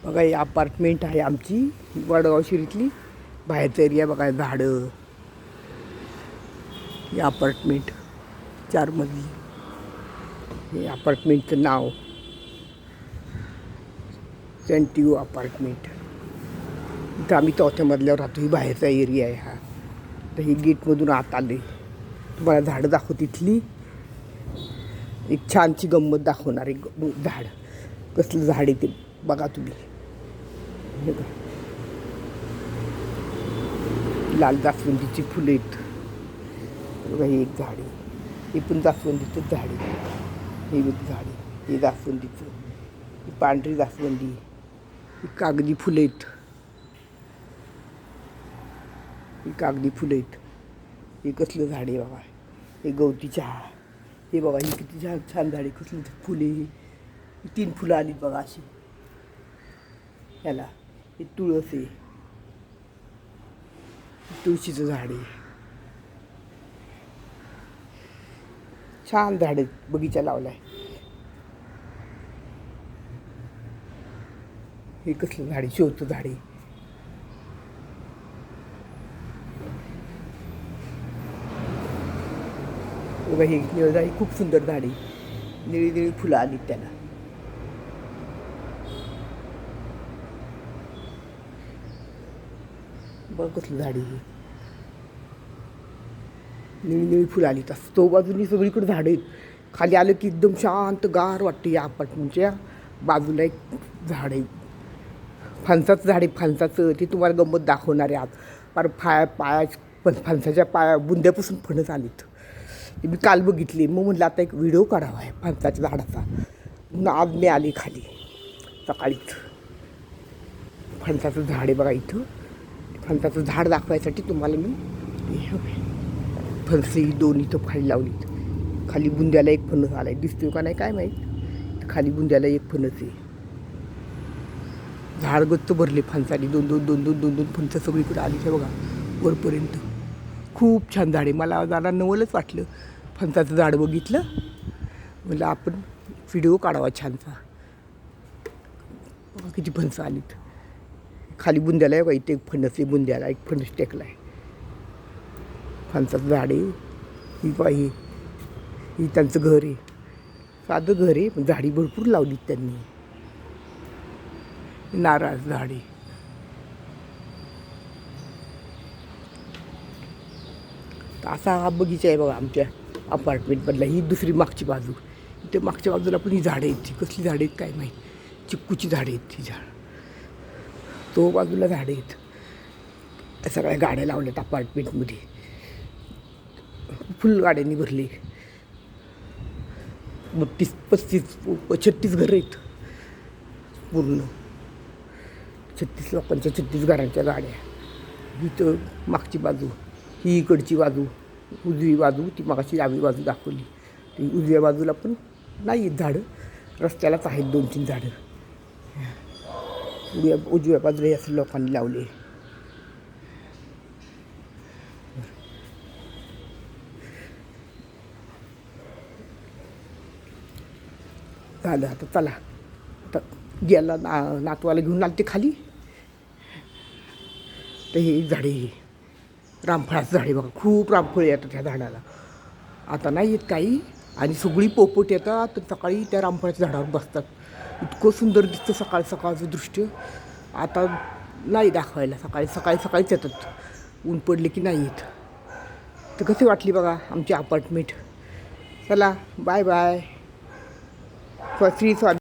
बघा ही अपार्टमेंट आहे आमची वडगाव शिरीतली. बाहेरचा एरिया बघा, झाडं. ही अपार्टमेंट 4 मजली. हे अपार्टमेंटचं नाव सेंटिव्ह अपार्टमेंट. इथं आम्ही 4थ्या मजल्यावर राहतो. ही बाहेरचा एरिया आहे हा. तर ही गेटमधून आत आले. तुम्हाला झाडं दाखवत इथली एक छानशी गंमत दाखवणार. एक झाड, कसलं झाड आहे ते बघा तुम्ही. हे बघा, लाल जास्वंदीची फुलं आहेत. बघा हे एक झाड आहे. हे पण जास्वंदीचं झाड आहे. हे एक झाड आहे, हे जास्वंदीचं. ही पांढरी जास्वंदी. ही कागदी फुलं आहेत. ही कागदी फुलं आहेत. हे कसलं झाड आहे बघा. हे गवती चहा. हे बघा ही किती छान छान झाडे. कसली फुले. ही 3 फुलं आलीत बघा अशी ह्याला. हे तुळस आहे. तुळशीचं झाड आहे. छान झाड आहेत. बगीचा लावलाय. हे कसलं झाड आहे, शोचं झाड आहे. बघा हे निळ झाड, खूप सुंदर झाड आहे. निळी निळी फुलं आलीत त्याला. बघा कसलं झाड आहे. निळी निळी फुलं आली. तसं तो बाजूनी सगळीकडे झाडं आहेत. खाली आलं की एकदम शांत गार वाटते. या अपार्टमेंटच्या बाजूला एक झाड आहे, फणसाचं झाड आहे. फणसाचं ते तुम्हाला गंमत दाखवणार आहे आज. फार फणसाच्या पाया बुंद्यापासून फणस आलीत. ते मी काल बघितले. मग म्हटलं आता एक व्हिडिओ काढावा आहे फणसाच्या झाडाचा. म्हणून आज मी आली खाली सकाळीच. फणसाचं झाड आहे बघा इथं. फणसाचं झाड दाखवायसाठी तुम्हाला मी फणसी 2 इथं खाली लावलीत. खाली बुंद्याला एक फणस आला आहे. दिसतोय का नाही काय माहीत. खाली बुंद्याला एक फणस आहे. झाड गच्च भरले फणसाने. दोन फणसं सगळीकडे आली आहे बघा वरपर्यंत. खूप छान झाड आहे. मला जरा नवलच वाटलं. फणसाचं झाड बघितलं, म्हटलं आपण व्हिडिओ काढावा छानसा. बघा किती फणसं आलीत. खाली बुंद्याला आहे बघा. इथे एक फणस आहे. बुंद्याला एक फणस टेकला आहे. फणसाचं झाड आहे. ही बाई, ही त्यांचं घर आहे. साधं घर आहे पण झाडी भरपूर लावलीत त्यांनी. नारळ झाड आहे. असा हा बगीचा आहे बघा आमच्या अपार्टमेंटमधला. ही दुसरी मागची बाजू. इथे मागच्या बाजूला पण ही झाडं आहेत. ती कसली झाडं आहेत काय माहीत. चिक्कूची झाडं आहेत ती झाड. तो बाजूला झाडं आहेत. सगळ्या गाड्या लावल्यात अपार्टमेंटमध्ये. फुल गाड्यांनी भरली. 32, 35, 36 घरं आहेत पूर्ण. 36 लोकांच्या 36 घरांच्या गाड्या. इथं मागची बाजू, ही इकडची बाजू, उजवी बाजू. ती मागाशी डावी बाजू दाखवली. ती उजव्या बाजूला पण नाही आहेत झाडं. रस्त्यालाच आहेत 2-3 झाडं. उजव्या बाजूला असं लोकांनी लावले. झालं आता चला. आता गेला नातवाला घेऊन आले ते खाली. तर हे झाडे, हे रामफळाचं झाडे बघा. खूप रामफळ येतात ह्या झाडाला. आता नाही येत काही. आणि सगळी पोपट येतात तर सकाळी त्या रामफळाच्या झाडावर बसतात. इतकं सुंदर दिसतं सकाळ सकाळचं दृश्य. आता नाही दाखवायला. सकाळीच येतात. ऊन पडले की नाही येत. तर कशी वाटली बघा आमची अपार्टमेंट. चला बाय बाय. श्री स्वामी.